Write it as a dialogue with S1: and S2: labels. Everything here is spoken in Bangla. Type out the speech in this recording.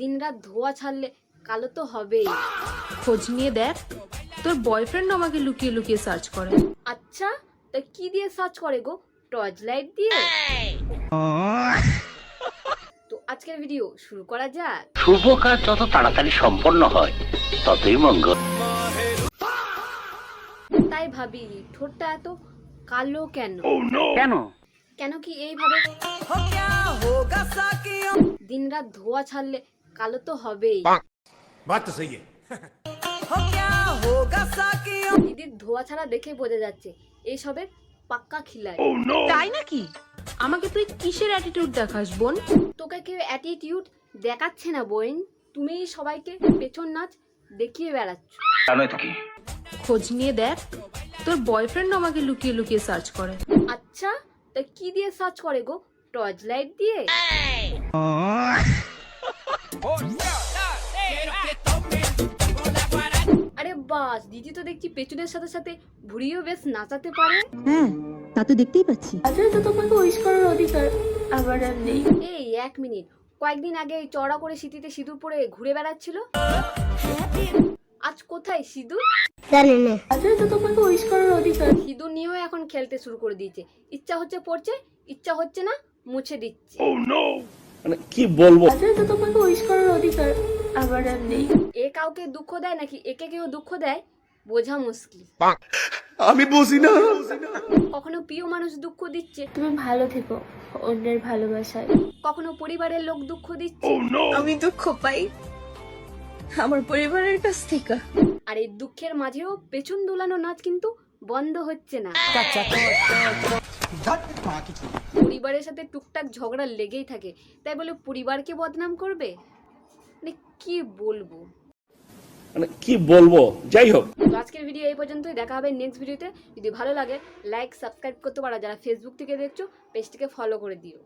S1: দিনরাত ধোয়া ছাড়লে কালো তো হবেই।
S2: খোঁজ নিয়ে দেখ, তোর বয়ফ্রেন্ড আমাকে লুকিয়ে লুকিয়ে সার্চ করে।
S1: আচ্ছা, তা কি দিয়ে সার্চ করে গো? টর্চ লাইট দিয়ে? তো আজকের ভিডিও শুরু করা যাক।
S3: শুভ কাজ যত তাড়াতাড়ি সম্পন্ন হয় ততই মঙ্গল।
S1: তাই ভাবি ঠোঁটটা এত কালো কেন?
S3: কেন?
S1: কেন কি এইভাবে দিনরাত ধোয়া ছাড়লে কালো তো হবেই।
S4: बात तो सही है।
S1: দিদির ধোয়া ছাড়া দেখে বোঝা যাচ্ছে এইসবের পাক্কা খিলাড়ি।
S2: তাই নাকি? আমাকে তুই কিসের অ্যাটিটিউড দেখাস বোন?
S1: তোকে কেউ অ্যাটিটিউড দেখাচ্ছে না বোন, তুমি সবাইকে পেছন নাচ দেখিয়ে বেড়াচ্ছ।
S3: জানো তো কি?
S2: খোঁজ নিয়ে দেখ, তোর বয়ফ্রেন্ড আমাকে লুকিয়ে লুকিয়ে সার্চ করে।
S1: আচ্ছা, তা কি দিয়ে সার্চ করে গো? টর্চ লাইট দিয়ে? আরে বাস, দিদি তো দেখছি পেছনের সাথে সাথে ভুড়িও বেশ নাচাতে পারে।
S5: হ্যাঁ, তা তো দেখতেই পাচ্ছি।
S6: আসলে তো তোমাকে উইশ করার অধিকার আমার আর নেই।
S1: এই এক মিনিট, কয়েকদিন আগে চড়া করে সিঁথিতে সিঁদুর পরে ঘুরে বেড়াচ্ছিল, আজ কোথায় সিঁদুর?
S6: আসলে তো তোমাকে উইশ করার অধিকার।
S1: সিঁদুর নিয়েও এখন খেলতে শুরু করে দিয়েছে। ইচ্ছা হচ্ছে পড়ছে, ইচ্ছা হচ্ছে না মুছে দিচ্ছে।
S3: মানে কি বলবো?
S6: আসলে তো তোমাকে উইশ করার অধিকার আমার আর নেই।
S1: এ কাউকে দুঃখ দেয় নাকি একে কেউ দুঃখ দেয় বোঝা মুশকিল।
S4: আমি বুঝি না।
S1: কখনো প্রিয় মানুষ দুঃখ দিচ্ছে,
S6: তুমি ভালো থেকো অন্যের ভালোবাসায়।
S1: কখনো পরিবারের লোক দুঃখ দিচ্ছে।
S7: আমি দুঃখ পাই আমার পরিবারের কাছ থেকে।
S1: আর এই দুঃখের মাঝেও পেছন দোলানো নাচ কিন্তু বন্ধ হচ্ছে না। পরিবারের সাথে টুকটাক ঝগড়া লেগেই থাকে, তাই বলে পরিবারকে বদনাম করবে? মানে কি বলবো।
S3: মানে কি বলবো? যাই হোক,
S1: তো আজকের ভিডিও এই পর্যন্তই, দেখা হবে নেক্সট ভিডিওতে। যদি ভালো লাগে লাইক সাবস্ক্রাইব করতে পারো, যারা ফেসবুক থেকে দেখছো পেজটিকে ফলো করে দিও।